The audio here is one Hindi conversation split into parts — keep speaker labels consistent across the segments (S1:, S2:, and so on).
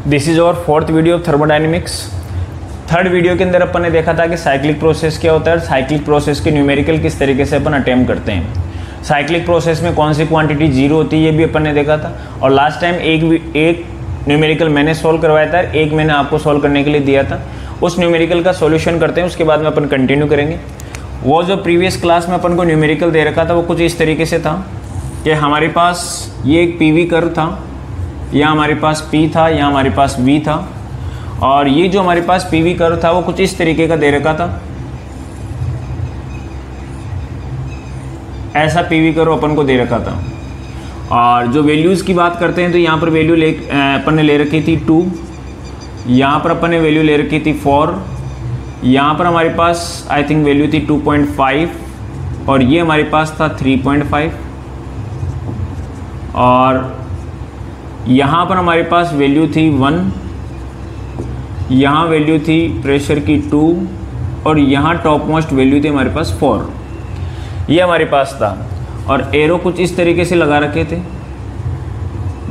S1: This is our fourth video of thermodynamics. Third video के अंदर अपन ने देखा था कि साइक्लिक प्रोसेस क्या होता है और साइक्लिक प्रोसेस के न्यूमेरिकल किस तरीके से अपन अटेम्प्ट करते हैं। साइक्लिक प्रोसेस में कौन सी क्वांटिटी जीरो होती है ये भी अपन ने देखा था। और लास्ट टाइम एक न्यूमेरिकल मैंने सॉल्व करवाया था, एक मैंने आपको सॉल्व करने के लिए दिया था। उस न्यूमेरिकल का सॉल्यूशन करते हैं, उसके बाद में अपन कंटिन्यू करेंगे। वो जो प्रीवियस क्लास में अपन को न्यूमेरिकल दे रखा था वो कुछ इस तरीके से था कि हमारे पास ये एक पीवी कर्व था, यहाँ हमारे पास P था, यहाँ हमारे पास V था, और ये जो हमारे पास पीवी कर्व था वो कुछ इस तरीके का दे रखा था। ऐसा पीवी कर्व अपन को दे रखा था। और जो वैल्यूज़ की बात करते हैं तो यहाँ पर वैल्यू अपन ने ले रखी थी 2, यहाँ पर अपन ने वैल्यू ले रखी थी 4, यहाँ पर हमारे पास आई थिंक वैल्यू थी 2.5 और ये हमारे पास था 3.5, और यहाँ पर हमारे पास वैल्यू थी 1, यहाँ वैल्यू थी प्रेशर की 2 और यहाँ टॉप मोस्ट वैल्यू थी हमारे पास 4। ये हमारे पास था और एरो कुछ इस तरीके से लगा रखे थे,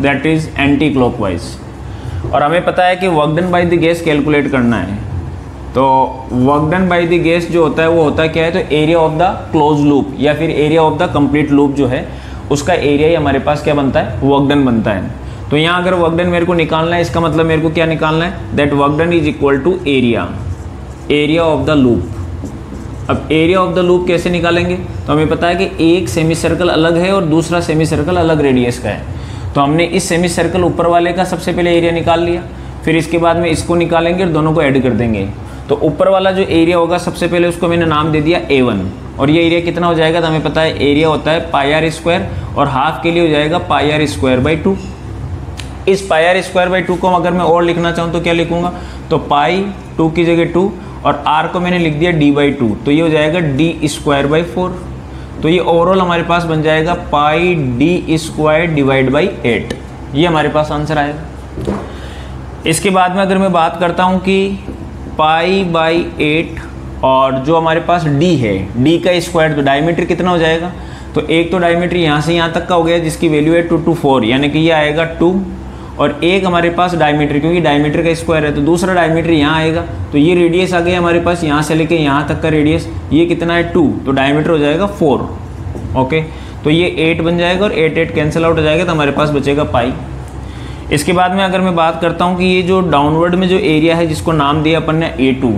S1: दैट इज़ एंटी क्लॉकवाइज। और हमें पता है कि work done by the gas calculate करना है। तो work done by the gas जो होता है वो होता क्या है, तो area of the close loop या फिर area of the complete loop जो है उसका एरिया ही हमारे पास क्या बनता है, वर्क डन बनता है। तो यहाँ अगर वर्क डन मेरे को निकालना है, इसका मतलब मेरे को क्या निकालना है, that work done is equal to area of the loop. अब एरिया ऑफ द लूप कैसे निकालेंगे, तो हमें पता है कि एक सेमी सर्कल अलग है और दूसरा सेमी सर्कल अलग रेडियस का है। तो हमने इस सेमी सर्कल ऊपर वाले का सबसे पहले एरिया निकाल लिया, फिर इसके बाद में इसको निकालेंगे और दोनों को ऐड कर देंगे। तो ऊपर वाला जो एरिया होगा सबसे पहले उसको मैंने नाम दे दिया A1, और ये एरिया कितना हो जाएगा, तो हमें पता है एरिया होता है पाई आर स्क्वायर, और हाफ के लिए हो जाएगा पाई आर स्क्वायर बाई 2। इस पाई आर स्क्वायर बाई 2 को अगर मैं और लिखना चाहूँ तो क्या लिखूंगा, तो पाई 2 की जगह 2 और r को मैंने लिख दिया d बाई 2, तो ये हो जाएगा d स्क्वायर बाई 4। तो ये ओवरऑल हमारे पास बन जाएगा पाई d स्क्वायर डिवाइड बाई 8। ये हमारे पास आंसर आएगा। इसके बाद में अगर मैं बात करता हूँ कि पाई बाई 8 और जो हमारे पास d है, d का स्क्वायर, तो डायमीटर कितना हो जाएगा, तो एक तो डायमीटर यहाँ से यहाँ तक का हो गया जिसकी वैल्यू है 2 to 4, यानी कि ये आएगा 2, और एक हमारे पास डायमीटर, क्योंकि डायमीटर का स्क्वायर है तो दूसरा डायमीटर यहाँ आएगा। तो ये रेडियस आ गया हमारे पास, यहाँ से लेके यहाँ तक का रेडियस, ये कितना है 2, तो डायमीटर हो जाएगा 4। ओके, तो ये 8 बन जाएगा और 8 कैंसिल आउट हो जाएगा, तो हमारे पास बचेगा पाई। इसके बाद में अगर मैं बात करता हूँ कि ये जो डाउनवर्ड में जो एरिया है जिसको नाम दिया अपन ने A2,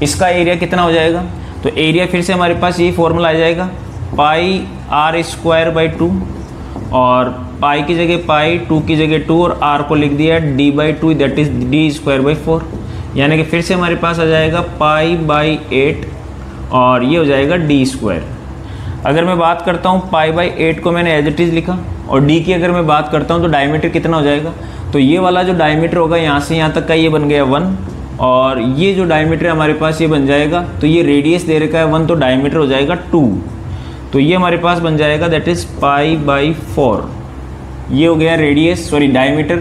S1: इसका एरिया कितना हो जाएगा, तो एरिया फिर से हमारे पास ये फॉर्मूला आ जाएगा पाई आर स्क्वायर बाई 2, और पाई की जगह पाई, 2 की जगह 2 और r को लिख दिया d by 2, that is d square by 4। यानी कि फिर से हमारे पास आ जाएगा पाई बाई 8 और ये हो जाएगा d स्क्वायर। अगर मैं बात करता हूँ पाई बाई 8 को मैंने एज इट इज़ लिखा, और d की अगर मैं बात करता हूँ तो डायमीटर कितना हो जाएगा, तो ये वाला जो डायमीटर होगा यहाँ से यहाँ तक का ये बन गया 1, और ये जो डायमीटर हमारे पास ये बन जाएगा, तो ये रेडियस दे रखा है 1, तो डायमीटर हो जाएगा 2, तो ये हमारे पास बन जाएगा दैट इज़ पाई बाई 4। ये हो गया रेडियस, सॉरी डायमीटर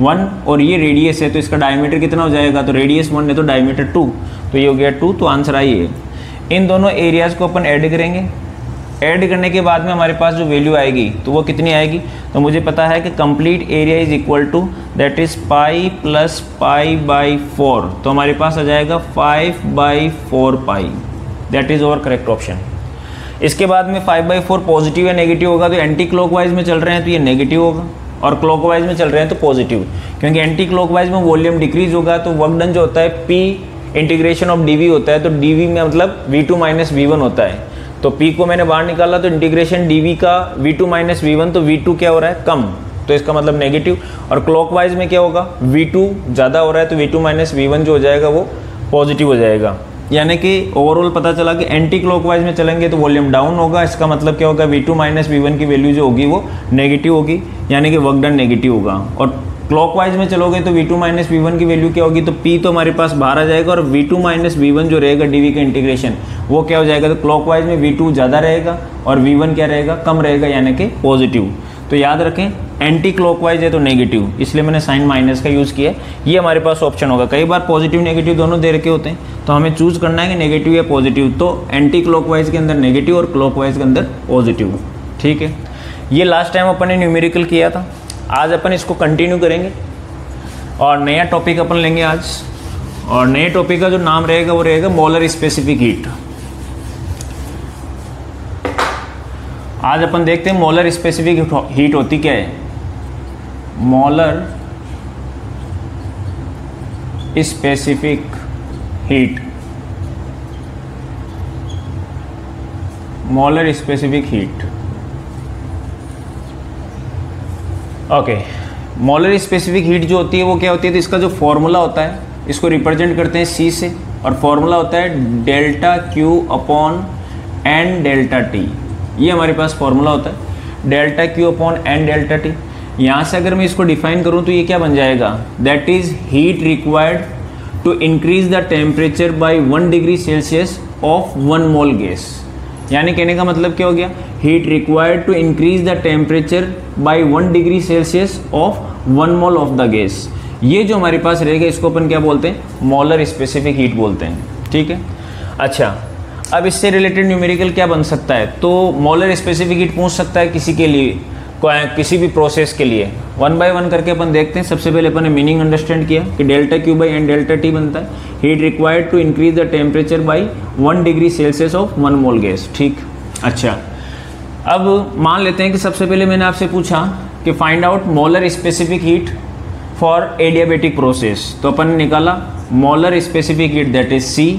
S1: 1 और ये रेडियस है, तो इसका डायमीटर कितना हो जाएगा, तो रेडियस 1 है तो डायमीटर 2, तो ये हो गया 2, तो आंसर आई है। इन दोनों एरियाज़ को अपन ऐड करेंगे। ऐड करने के बाद में हमारे पास जो वैल्यू आएगी तो वो कितनी आएगी, तो मुझे पता है कि complete area is equal to that is pi plus pi by 4, तो हमारे पास आ जाएगा 5 by 4 pi, that is our correct option. इसके बाद में 5 बाई 4 पॉजिटिव या नेगेटिव होगा, तो एंटी क्लॉकवाइज में चल रहे हैं तो ये नेगेटिव होगा, और क्लॉकवाइज में चल रहे हैं तो पॉजिटिव, क्योंकि एंटी क्लॉकवाइज में वॉल्यूम डिक्रीज होगा तो वर्क डन जो होता है P इंटीग्रेशन ऑफ dV होता है, तो dV में मतलब V2 माइनस V1 होता है। तो P को मैंने बाहर निकाला तो इंटीग्रेशन dV का V2 माइनस V1, तो V2 क्या हो रहा है, कम, तो इसका मतलब नेगेटिव। और क्लॉकवाइज में क्या होगा, V2 ज़्यादा हो रहा है तो V2 माइनस V1 जो हो जाएगा वो पॉजिटिव हो जाएगा। यानी कि ओवरऑल पता चला कि एंटी क्लॉकवाइज में चलेंगे तो वॉल्यूम डाउन होगा, इसका मतलब क्या होगा, V2 माइनस V1 की वैल्यू जो होगी वो नेगेटिव होगी, यानी कि वर्क डन नेगेटिव होगा। और क्लॉकवाइज में चलोगे तो V2 माइनस V1 की वैल्यू क्या होगी, तो P तो हमारे पास बाहर आ जाएगा, और V2 माइनस V1 जो रहेगा dV का इंटीग्रेशन वो क्या हो जाएगा, तो क्लॉकवाइज में V2 ज़्यादा रहेगा और V1 क्या रहेगा, कम रहेगा, यानी कि पॉजिटिव। तो याद रखें एंटी क्लॉकवाइज है तो नेगेटिव, इसलिए मैंने साइन माइनस का यूज़ किया। ये हमारे पास ऑप्शन होगा, कई बार पॉजिटिव नेगेटिव दोनों दे रखे होते हैं, तो हमें चूज़ करना है कि नेगेटिव या पॉजिटिव। तो एंटी क्लॉकवाइज के अंदर नेगेटिव और क्लॉकवाइज के अंदर पॉजिटिव। ठीक है, ये लास्ट टाइम अपन ने न्यूमेरिकल किया था, आज अपन इसको कंटिन्यू करेंगे। और नया टॉपिक अपन लेंगे आज, और नए टॉपिक का जो नाम रहेगा वो रहेगा मोलर स्पेसिफिक हीट। आज अपन देखते हैं मोलर स्पेसिफिक हीट होती क्या है। Molar specific heat, molar specific heat. Okay, molar specific heat जो होती है वो क्या होती है, तो इसका जो फॉर्मूला होता है इसको रिप्रेजेंट करते हैं C से, और फॉर्मूला होता है delta Q upon N delta T। ये हमारे पास फॉर्मूला होता है delta Q upon N delta T। यहाँ से अगर मैं इसको डिफाइन करूँ तो ये क्या बन जाएगा, that is heat required to increase the temperature by 1 degree celsius of 1 mole gas. यानी कहने का मतलब क्या हो गया, heat required to increase the temperature by 1 degree celsius of 1 mole of the gas. ये जो हमारे पास रहेगा इसको अपन क्या बोलते हैं, मोलर स्पेसिफिक हीट बोलते हैं। ठीक है, अच्छा अब इससे रिलेटेड न्यूमेरिकल क्या बन सकता है, तो मोलर स्पेसिफिक हीट पूछ सकता है किसी के लिए, किसी भी प्रोसेस के लिए। 1 बाय 1 करके अपन देखते हैं। सबसे पहले अपन ने मीनिंग अंडरस्टैंड किया कि delta Q by N delta T बनता है heat required to increase the temperature by 1 degree celsius of 1 mole gas. ठीक, अच्छा अब मान लेते हैं कि सबसे पहले मैंने आपसे पूछा कि find out molar specific heat for adiabatic process, तो अपन ने निकाला molar specific heat that is C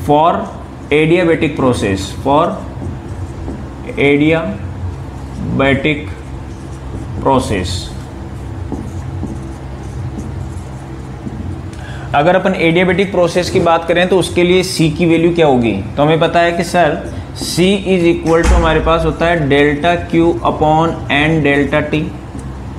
S1: for adiabatic process, for adiabatic process. अगर अपन एडियाबेटिक प्रोसेस की बात करें तो उसके लिए C की वैल्यू क्या होगी, तो हमें पता है कि sir C is equal to हमारे पास होता है delta Q upon N delta T,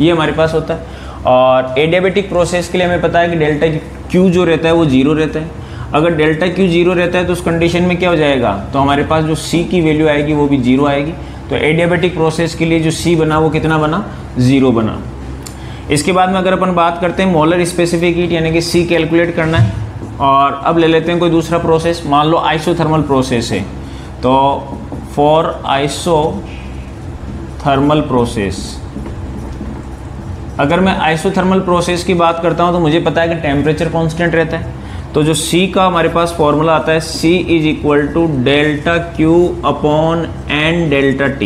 S1: ये हमारे पास होता है। और एडियाबेटिक प्रोसेस के लिए हमें पता है कि डेल्टा Q जो रहता है वो 0 रहता है। अगर डेल्टा Q 0 रहता है तो उस कंडीशन में क्या हो जाएगा, तो हमारे पास जो C की वैल्यू आएगी वो भी 0 आएगी। तो एडियाबेटिक प्रोसेस के लिए जो C बना वो कितना बना, 0 बना। इसके बाद में अगर अपन बात करते हैं मोलर स्पेसिफिक हीट यानी कि C कैलकुलेट करना है, और अब ले लेते हैं कोई दूसरा प्रोसेस, मान लो आइसोथर्मल प्रोसेस है। तो फॉर आइसोथर्मल प्रोसेस, अगर मैं आइसोथर्मल प्रोसेस की बात करता हूँ तो मुझे पता है कि टेम्परेचर कांस्टेंट रहता है। तो जो C का हमारे पास फॉर्मूला आता है C is equal to delta Q upon N delta T,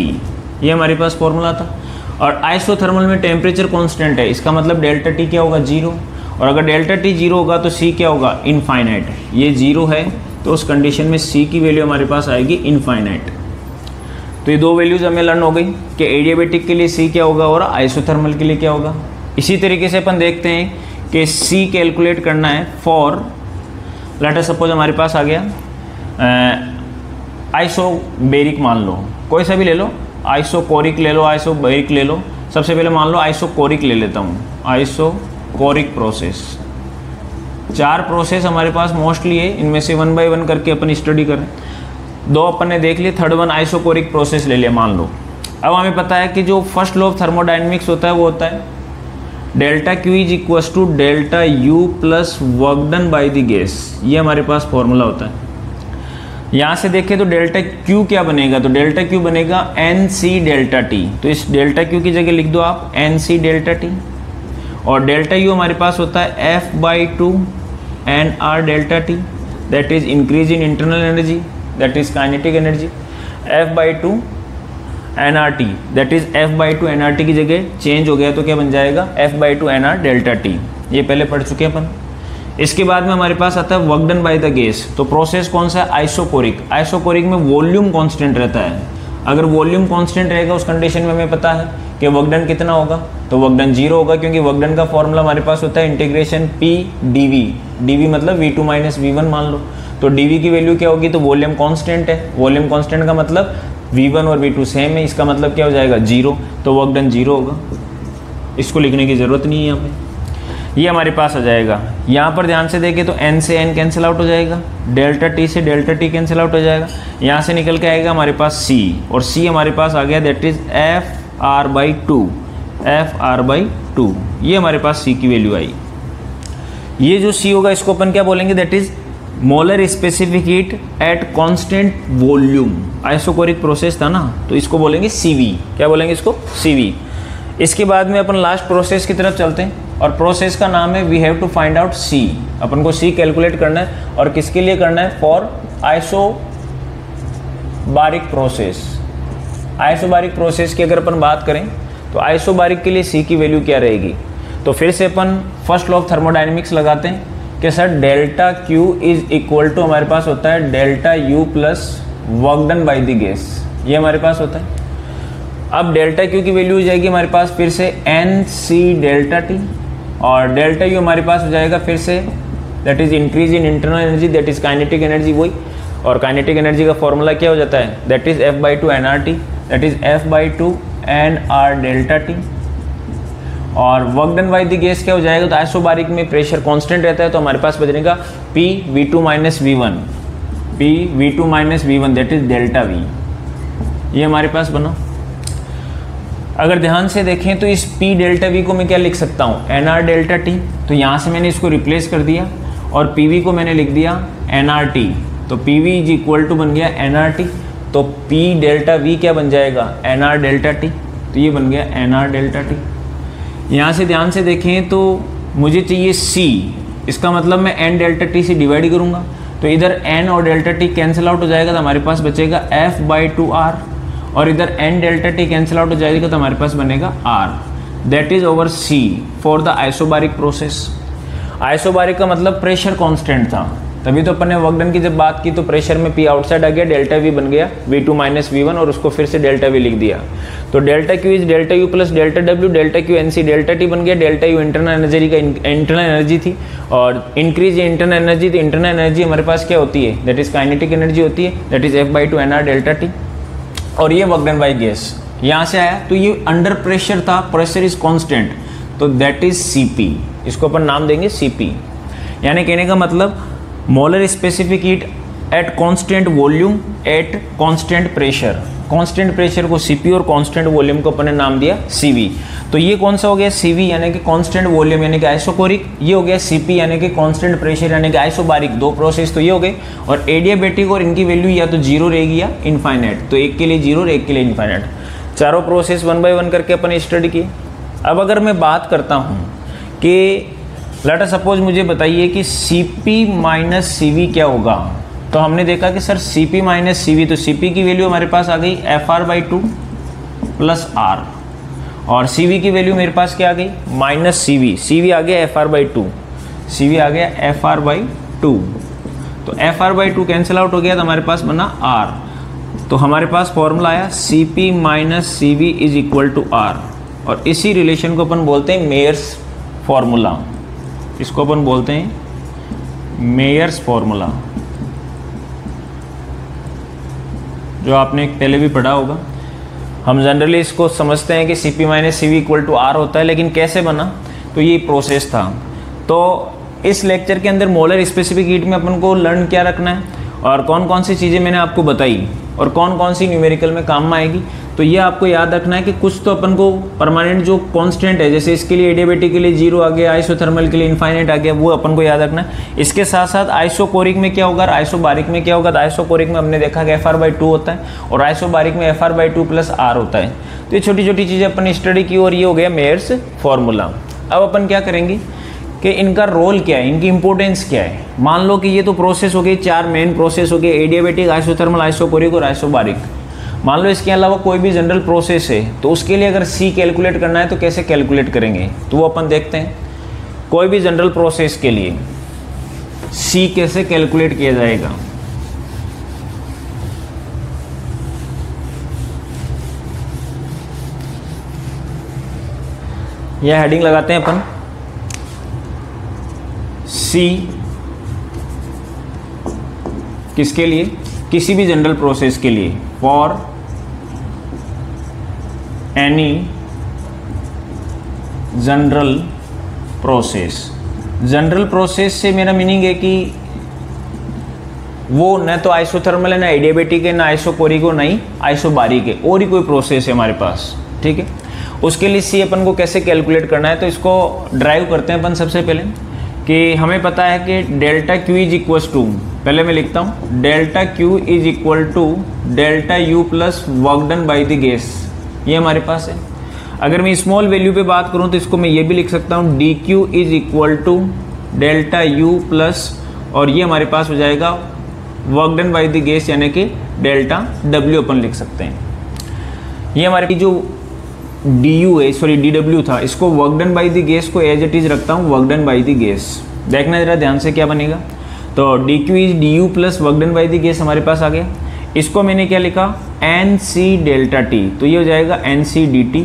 S1: ये हमारे पास फॉर्मूला था। और आइसोथर्मल में टेम्परेचर कांस्टेंट है, इसका मतलब डेल्टा T क्या होगा, 0। और अगर डेल्टा T 0 होगा तो C क्या होगा, इनफाइनाइट। ये 0 है तो उस कंडीशन में C की वैल्यू हमारे पास आएगी इनफाइनाइट। तो ये दो वैल्यूज हमें लर्न हो गई कि एडियाबेटिक के लिए C क्या होगा और आइसोथर्मल के लिए क्या होगा। इसी तरीके से अपन देखते हैं कि C कैलकुलेट करना है फॉर, लेट अस सपोज हमारे पास आ गया आइसोबेरिक, मान लो कोई सा भी ले लो, आइसोकोरिक ले लो, आइसोबेरिक ले लो। सबसे पहले मान लो आइसोकोरिक ले लेता हूँ, आइसोकोरिक प्रोसेस। 4 प्रोसेस हमारे पास मोस्टली है, इनमें से 1 बाय 1 करके अपन स्टडी करें। 2 अपन ने देख लिए, थर्ड वन आइसोकोरिक प्रोसेस ले लिया मान लो। अब हमें पता है कि जो फर्स्ट लॉ ऑफ थर्मोडायनेमिक्स होता है वो होता है delta Q is equal to delta U plus work done by the gas, ये हमारे पास फॉर्मूला होता है। यहाँ से देखें तो डेल्टा Q क्या बनेगा, तो डेल्टा Q बनेगा NC डेल्टा T। तो इस डेल्टा Q की जगह लिख दो आप NC डेल्टा T, और डेल्टा U हमारे पास होता है F/2 NR delta T, that is increase in internal energy, that is kinetic energy. F/2 NRT, that is F/2 NRT की जगह चेंज हो गया तो क्या बन जाएगा, F/2 NR डेल्टा T। ये पहले पढ़ चुके हैं अपन। इसके बाद में हमारे पास आता है work done by the gas. तो प्रोसेस कौन सा है, आइसोकोरिक। आइसोकोरिक में वॉल्यूम कांस्टेंट रहता है। अगर वॉल्यूम कांस्टेंट रहेगा उस कंडीशन में हमें पता है कि वर्क डन कितना होगा, तो वर्क डन 0 होगा, क्योंकि वर्क डन का फॉर्मूला हमारे पास होता है इंटीग्रेशन P dV, dV मतलब V2 माइनस V1 मान लो। तो dV की वैल्यू क्या होगी, तो वॉल्यूम कांस्टेंट है, वॉल्यूम कांस्टेंट का मतलब V1 और V2 सेम है, इसका मतलब क्या हो जाएगा 0, तो वर्क डन 0 होगा। इसको लिखने की ज़रूरत नहीं है यहाँ पे, ये हमारे पास आ जाएगा। यहाँ पर ध्यान से देखें तो N से N कैंसिल आउट हो जाएगा, डेल्टा T से डेल्टा T कैंसिल आउट हो जाएगा। यहाँ से निकल के आएगा हमारे पास C, और C हमारे पास आ गया दैट इज FR/2, FR/2, ये हमारे पास C की वैल्यू आई। ये जो C होगा इसको अपन क्या बोलेंगे, that is molar specific heat at constant volume. Isochoric process था ना, तो इसको बोलेंगे CV। क्या बोलेंगे इसको, CV। इसके बाद में अपन लास्ट प्रोसेस की तरफ चलते हैं और प्रोसेस का नाम है we have to find out C. अपन को सी कैलकुलेट करना है और किसके लिए करना है? For isobaric process. Isobaric process की अगर अपन बात करें तो आइसोबारिक के लिए सी की वैल्यू क्या रहेगी? तो फिर से अपन फर्स्ट लॉ ऑफ थर्मोडायनेमिक्स लगाते हैं कि sir delta Q is equal to हमारे पास होता है delta U plus work done by the gas, ये हमारे पास होता है। अब डेल्टा क्यू की वैल्यू हो जाएगी हमारे पास फिर से एन सी डेल्टा टी और डेल्टा यू हमारे पास हो जाएगा फिर say that is increase in internal energy, that is kinetic energy वही, और काइनेटिक एनर्जी का फॉर्मूला क्या हो जाता है? That is F by two N R T, that is F by two N R delta T. और work done by the gas क्या हो जाएगा? तो आइसोबारिक में प्रेशर कांस्टेंट रहता है तो हमारे पास बचेगा P V two minus V one, P V two minus V one that is delta V, ये हमारे पास बना। अगर ध्यान से देखें तो इस पी डेल्टा वी को मैं क्या लिख सकता हूँ? एन आर डेल्टा टी, तो यहाँ से मैंने इसको रिप्लेस कर दिया और पी वी को मैंने लिख दिया एन आर टी, तो P V is equal to बन गया एन आर टी, तो पी डेल्टा वी क्या बन जाएगा? एन आर डेल्टा टी, तो ये बन गया एन आर डेल्टा टी। यहाँ से ध्यान से देखें तो मुझे चाहिए सी, इसका मतलब मैं एन डेल्टा टी से डिवाइड करूँगा तो इधर एन और डेल्टा टी कैंसिल आउट हो जाएगा तो हमारे पास बचेगा एफ बाई टू आर, और इधर N delta T cancel out हो जाएगा तो हमारे पास बनेगा R, that is over C for the isobaric process. Isobaric का मतलब प्रेशर कांस्टेंट था, तभी तो अपन ने वर्क डन की जब बात की तो प्रेशर में पी आउटसाइड आ गया, डेल्टा वी बन गया V two minus V one और उसको फिर से डेल्टा वी लिख दिया। तो delta Q is delta U plus delta W, delta Q N C delta T बन गया, डेल्टा यू इंटरनल एनर्जी का इंटरनल एनर्जी थी और इंक्रीज इंटरनल एनर्जी, तो इंटरनल एनर्जी हमारे पास क्या होती है? दैट इज काइनेटिक एनर्जी होती है, that is F by two N R delta T, और ये वर्क डन बाय गैस यहाँ से आया तो ये अंडर प्रेशर था, प्रेशर इज कांस्टेंट, तो दैट इज सीपी, इसको अपन नाम देंगे सीपी। यानी कहने का मतलब molar specific heat at constant volume at constant pressure, constant pressure को सीपी और कांस्टेंट वॉल्यूम को अपन ने नाम दिया सीवी। तो ये कौन सा हो गया? सीवी यानी कि कांस्टेंट वॉल्यूम यानी कि आइसोकोरिक, ये हो गया सीपी यानी कि कांस्टेंट प्रेशर यानी कि आइसोबारिक। दो प्रोसेस तो ये हो गए और एडियाबेटिक और इनकी वैल्यू या तो जीरो रहेगी या इनफाइनाइट, तो एक के लिए जीरो और एक के लिए इनफाइनाइट। चारों प्रोसेस वन बाय वन करके अपन स्टडी किए। अब अगर मैं बात करता हूँ कि लेट अस सपोज मुझे बताइए कि Cp माइनस Cv क्या होगा, तो हमने देखा कि सर Cp माइनस Cv, तो Cp की वैल्यू हमारे पास आ गई Fr by two plus R और Cv की वैल्यू मेरे पास क्या आ गई? माइनस Cv, Cv आ गया Fr बाई टू, Cv आ गया Fr बाई टू, तो Fr by two cancel out हो गया तो हमारे पास बना R, तो हमारे पास फॉर्मूला आया Cp minus Cv is equal to R, और इसी रिलेशन को अपन बोलते हैं मेयर्स फॉर्मूला, इसको अपन बोलते हैं मेयर्स फॉर्मूला, जो आपने पहले भी पढ़ा होगा। हम जनरली इसको समझते हैं कि Cp minus Cv equal to R होता है, लेकिन कैसे बना? तो ये प्रोसेस था। तो इस लेक्चर के अंदर मोलर स्पेसिफिक हीट में अपन को लर्न क्या रखना है और कौन कौन सी चीज़ें मैंने आपको बताई और कौन कौन सी न्यूमेरिकल में काम में आएगी, तो ये आपको याद रखना है कि कुछ तो अपन को परमानेंट जो कांस्टेंट है, जैसे इसके लिए एडियाबेटिक के लिए जीरो आ गया, आइसोथर्मल के लिए इनफाइनाइट आ गया, वो अपन को याद रखना है। इसके साथ साथ आइसोकोरिक में क्या होगा, आइसोबारिक में क्या होगा? तो आइसोकोरिक में हमने देखा कि Fr बाई टू होता है और आइसोबारिक में Fr by two plus R होता है। तो ये छोटी छोटी चीज़ें अपन स्टडी की और ये हो गया मेयर्स फॉर्मूला। अब अपन क्या करेंगे कि इनका रोल क्या है, इनकी इंपॉर्टेंस क्या है। मान लो कि ये तो प्रोसेस हो गई, चार मेन प्रोसेस हो गए, एडियाबेटिक, आइसोथर्मल, आइसोकोरिक और आइसोबारिक। मान लो इसके अलावा कोई भी जनरल प्रोसेस है तो उसके लिए अगर सी कैलकुलेट करना है तो कैसे कैलकुलेट करेंगे, तो वो अपन देखते हैं। कोई भी जनरल प्रोसेस के लिए सी कैसे कैलकुलेट किया जाएगा। यह हेडिंग लगाते हैं अपन सी किसके लिए, किसी भी जनरल प्रोसेस के लिए, for any general process. General process से मेरा मीनिंग है कि वो न तो आइसोथर्मल है, ना एडियाबेटिक है, ना आइसोकोरिक हो, ना ही आइसोबारिक है, और ही कोई प्रोसेस है हमारे पास। ठीक है, उसके लिए सी अपन को कैसे कैलकुलेट करना है, तो इसको ड्राइव करते हैं अपन सबसे पहले कि हमें पता है कि delta Q is equal to, पहले मैं लिखता हूँ delta Q is equal to delta U plus work done by the gas, ये हमारे पास है। अगर मैं स्मॉल वैल्यू पे बात करूं तो इसको मैं ये भी लिख सकता हूं D Q is equal to delta U plus, और ये हमारे पास हो जाएगा work done by the gas यानी कि डेल्टा डब्ल्यू अपन लिख सकते हैं। ये हमारे जो डी यू है, सॉरी डी डब्ल्यू था, इसको work done by the gas को एज इट इज रखता हूँ work done by the gas. देखना जरा ध्यान से क्या बनेगा, तो D Q is D you plus work done by the gas हमारे पास आ गया। इसको मैंने क्या लिखा, एन सी डेल्टा टी, तो ये हो जाएगा एन सी डी टी,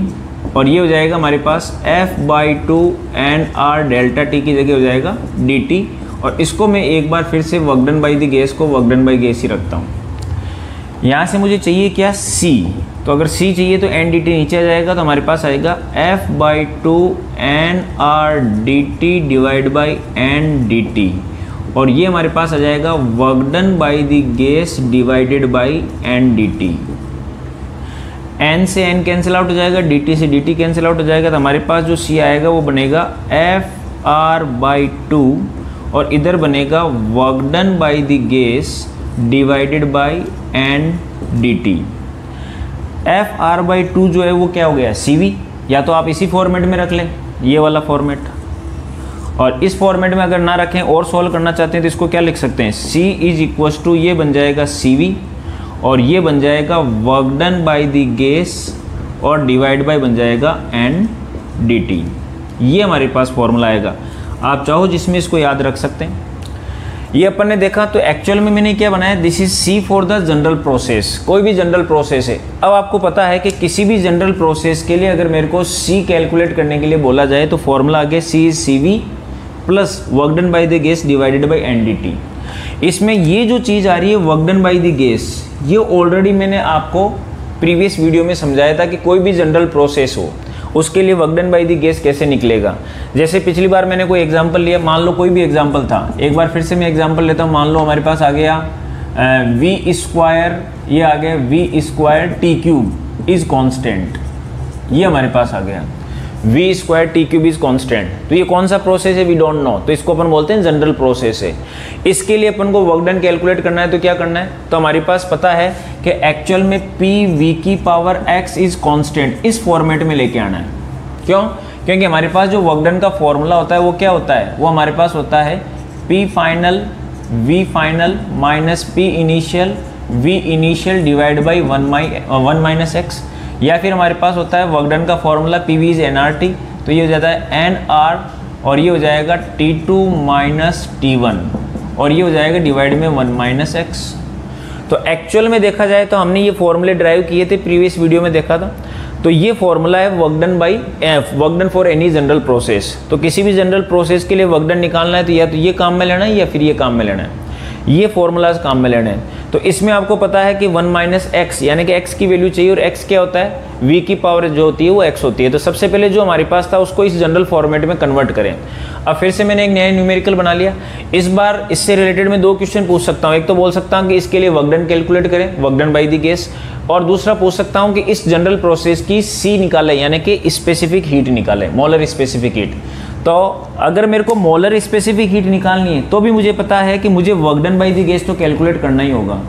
S1: और ये हो जाएगा हमारे पास F by two N R delta T की जगह हो जाएगा डी टी, और इसको मैं एक बार फिर से work done by the gas को वर्क डन बाई गैस ही रखता हूँ। यहाँ से मुझे चाहिए क्या, सी, तो अगर सी चाहिए तो एन डी टी नीचे आ जाएगा, तो हमारे पास आएगा F by two N R D T divide by N D T, और ये हमारे पास आ जाएगा work done by the gas divided by N D T. N से एन कैंसिल आउट हो जाएगा, डी टी से डी टी कैंसिल आउट हो जाएगा, तो हमारे पास जो सी आएगा वो बनेगा एफ आर बाई टू, और इधर बनेगा work done by the gas divided by N D T. F R by two जो है वो क्या हो गया, सी वी, या तो आप इसी फॉर्मेट में रख लें, ये वाला फॉर्मेट, और इस फॉर्मेट में अगर ना रखें और सॉल्व करना चाहते हैं तो इसको क्या लिख सकते हैं, सी इज इक्वल टू, ये बन जाएगा सी वी, और ये बन जाएगा work done by the gas, और डिवाइड बाई बन जाएगा एन डी टी। ये हमारे पास फॉर्मूला आएगा, आप चाहो जिसमें इसको याद रख सकते हैं। ये अपन ने देखा, तो एक्चुअल में मैंने क्या बनाया, this is C for the general process, कोई भी जनरल प्रोसेस है। अब आपको पता है कि किसी भी जनरल प्रोसेस के लिए अगर मेरे को सी कैलकुलेट करने के लिए बोला जाए तो फॉर्मूला आगे C is C V plus work done by the gas divided by N D T. इसमें ये जो चीज़ आ रही है work done by the gas, ये ऑलरेडी मैंने आपको प्रीवियस वीडियो में समझाया था कि कोई भी जनरल प्रोसेस हो उसके लिए work done by the gas कैसे निकलेगा। जैसे पिछली बार मैंने कोई एग्जांपल लिया, मान लो कोई भी एग्जांपल था, एक बार फिर से मैं एग्जांपल लेता हूँ। मान लो हमारे पास आ गया वी स्क्वायर, ये आ गया V square T cube is constant, ये हमारे पास आ गया V square T cube is constant. तो ये कौन सा प्रोसेस है, वी डोंट नो, तो इसको अपन बोलते हैं जनरल प्रोसेस है। इसके लिए अपन को वर्क डन कैलकुलेट करना है, तो क्या करना है, तो हमारे पास पता है कि एक्चुअल में पी वी की पावर एक्स इज कांस्टेंट, इस फॉर्मेट में लेके आना है। क्यों, क्योंकि हमारे पास जो वर्क डन का फॉर्मूला होता है वो क्या होता है, वो हमारे पास होता है P final V final minus P initial V initial divide by one minus X, या फिर हमारे पास होता है वर्क डन का formula P V is N R T, तो ये हो जाता है एन आर, और ये हो जाएगा T two minus T one, और ये हो जाएगा डिवाइड में वन माइनस एक्स। तो एक्चुअल में देखा जाए तो हमने ये फॉर्मूले ड्राइव किए थे, प्रीवियस वीडियो में देखा था। तो ये फॉर्मूला है work done by F, work done for any general process. तो किसी भी जनरल प्रोसेस के लिए वर्क डन निकालना है तो या तो ये काम में लेना है या फिर ये काम में लेना है, ये फॉर्मूलाज काम में लेने हैं। तो इसमें आपको पता है कि 1 माइनस एक्स यानी कि एक्स की वैल्यू चाहिए, और एक्स क्या होता है, वी की पावर जो होती है वो एक्स होती है। तो सबसे पहले जो हमारे पास था उसको इस जनरल फॉर्मेट में कन्वर्ट करें। अब फिर से मैंने एक नया न्यूमेरिकल बना लिया। इस बार इससे रिलेटेड मैं दो क्वेश्चन पूछ सकता हूँ। एक तो बोल सकता हूँ कि इसके लिए वर्क डन कैलकुलेट करें, work done by the gas, और दूसरा पूछ सकता हूँ कि इस जनरल प्रोसेस की सी निकाले यानी कि स्पेसिफिक हीट निकाले, मोलर स्पेसिफिक हीट। तो अगर मेरे को मोलर स्पेसिफिक हीट निकालनी है तो भी मुझे पता है कि मुझे work done by the gas तो कैलकुलेट करना ही होगा।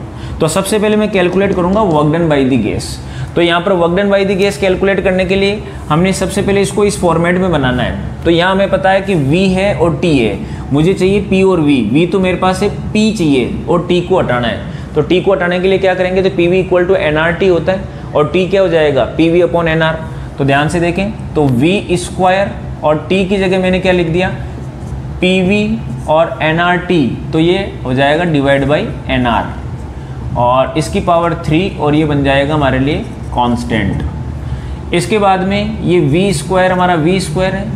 S1: तो सबसे पहले मैं कैलकुलेट करूंगा work done by the gas. तो यहाँ पर work done by the gas calculate करने के लिए हमने सबसे पहले इसको इस फॉर्मेट में बनाना है। तो यहाँ हमें पता है कि V है और T है, मुझे चाहिए P और V तो मेरे पास है P चाहिए और T को हटाना है। तो T को हटाने के लिए क्या करेंगे, तो PV इक्वल टू NRT होता है, और T क्या हो जाएगा, PV अपॉन NR। तो ध्यान से देखें, तो V स्क्वायर और T की जगह मैंने क्या लिख दिया, PV और NRT, तो ये हो जाएगा डिवाइड बाई NR, और इसकी पावर 3, और ये बन जाएगा हमारे लिए कांस्टेंट। इसके बाद में ये V स्क्वायर हमारा V स्क्वायर है,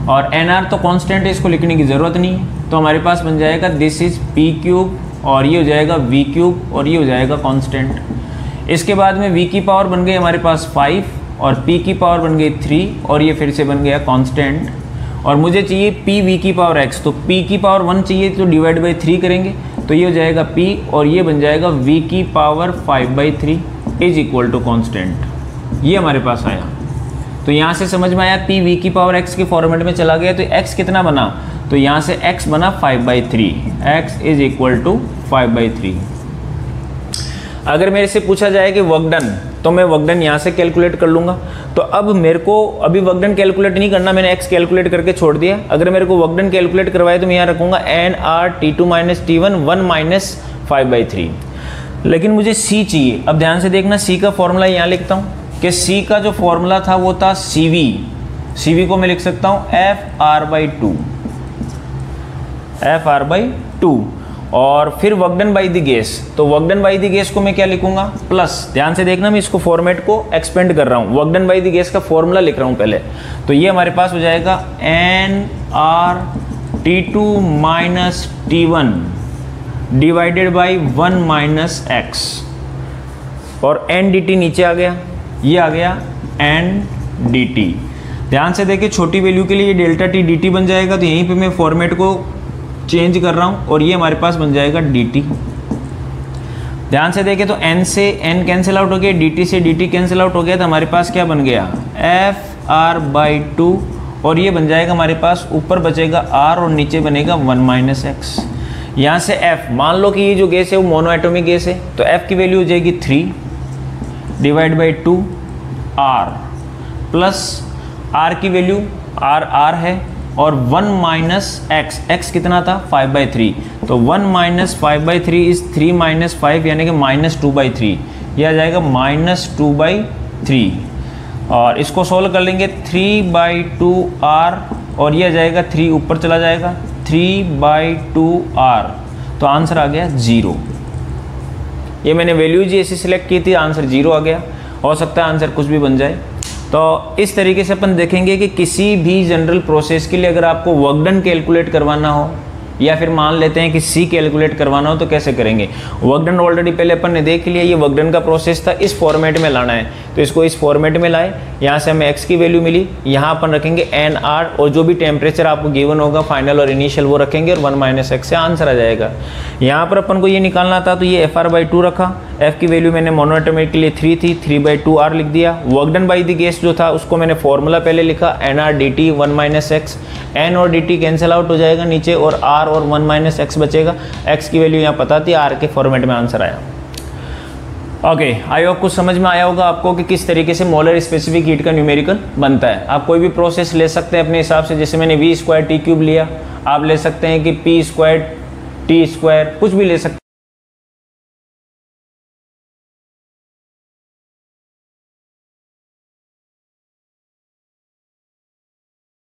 S1: और NR तो कांस्टेंट है, इसको लिखने की ज़रूरत नहीं है। तो हमारे पास बन जाएगा दिस इज P क्यूब, और ये हो जाएगा V क्यूब, और ये हो जाएगा कांस्टेंट। इसके बाद में V की पावर बन गई हमारे पास 5, और P की पावर बन गई 3, और ये फिर से बन गया कांस्टेंट। और मुझे चाहिए PV की पावर x, तो P की पावर 1 चाहिए, तो डिवाइड बाई 3 करेंगे, तो ये हो जाएगा P, और ये बन जाएगा V की power 5/3 is equal to constant. ये हमारे पास आया। तो यहाँ से समझ में आया PV की पावर x के फॉर्मेट में चला गया, तो x कितना बना, तो यहाँ से x बना 5/3, x इज इक्वल टू 5/3। अगर मेरे से पूछा जाए कि वर्क डन तो मैं वर्क डन यहाँ से कैलकुलेट कर लूँगा। तो अब मेरे को अभी वर्क डन कैलकुलेट नहीं करना, मैंने x कैलकुलेट करके छोड़ दिया। अगर मेरे को वर्क डन कैलकुलेट करवाए तो मैं यहाँ रखूँगा nr T2 - T1 1 - 5/3। लेकिन मुझे c चाहिए। अब ध्यान से देखना, c का फॉर्मूला यहाँ लिखता हूँ कि c का जो फॉर्मूला था वो था cv को मैं लिख सकता हूँ FR/2 और फिर work done by the gas. तो work done by the gas को मैं क्या लिखूंगा, प्लस। ध्यान से देखना, मैं इसको फॉर्मेट को एक्सपेंड कर रहा हूँ, work done by the gas का फॉर्मूला लिख रहा हूँ पहले। तो ये हमारे पास हो जाएगा nRT2 - T1 divided by 1 - x और ndt नीचे आ गया, ये आ गया ndt। ध्यान से देखिए, छोटी वैल्यू के लिए ये डेल्टा टी dt बन जाएगा। तो यहीं पे मैं फॉर्मेट को चेंज कर रहा हूँ और ये हमारे पास बन जाएगा dt। ध्यान से देखें तो n से n कैंसिल आउट हो गया, dt से dt कैंसिल आउट हो गया, तो हमारे पास क्या बन गया FR/2 और ये बन जाएगा हमारे पास, ऊपर बचेगा r और नीचे बनेगा 1 - x। यहाँ से f, मान लो कि ये जो गैस है वो मोनोएटॉमिक गैस है, तो f की वैल्यू हो जाएगी 3 divide by 2 r plus r की वैल्यू r है और 1 - x कितना था 5/3। तो 1 - 5/3 इज 3 - 5 यानी कि -2/3, यह आ जाएगा -2/3। और इसको सोल्व कर लेंगे 3/2r और यह आ जाएगा 3 ऊपर चला जाएगा 3/2r। तो आंसर आ गया 0। ये मैंने वैल्यू जी ऐसी सिलेक्ट की थी, आंसर 0 आ गया। हो सकता है आंसर कुछ भी बन जाए। तो इस तरीके से अपन देखेंगे कि किसी भी जनरल प्रोसेस के लिए अगर आपको वर्क डन कैलकुलेट करवाना हो या फिर मान लेते हैं कि सी कैलकुलेट करवाना हो तो कैसे करेंगे। वर्क डन ऑलरेडी पहले अपन ने देख लिया, ये वर्क डन का प्रोसेस था, इस फॉर्मेट में लाना है। तो इसको इस फॉर्मेट में लाए, यहाँ से हमें x की वैल्यू मिली, यहाँ अपन रखेंगे nr और जो भी टेम्परेचर आपको गिवन होगा फाइनल और इनिशियल वो रखेंगे और 1 - x से आंसर आ जाएगा। यहाँ पर अपन को ये निकालना था तो ये FR/2 रखा, f की वैल्यू मैंने मोनोएटॉमिक के लिए 3 थी, 3/2r लिख दिया। Work done by the gas जो था उसको मैंने फॉर्मूला पहले लिखा nRdt 1 - x, n और dt कैंसिल आउट हो जाएगा नीचे और r और 1 - x बचेगा। x की वैल्यू यहाँ पता थी, r के फॉर्मेट में आंसर आया। ओके, आई होप कुछ समझ में आया होगा आपको कि किस तरीके से मोलर स्पेसिफिक हीट का न्यूमेरिकल बनता है। आप कोई भी प्रोसेस ले सकते हैं अपने हिसाब से, जैसे मैंने v² T³ लिया, आप ले सकते हैं कि p² T² कुछ भी ले सकते हैं।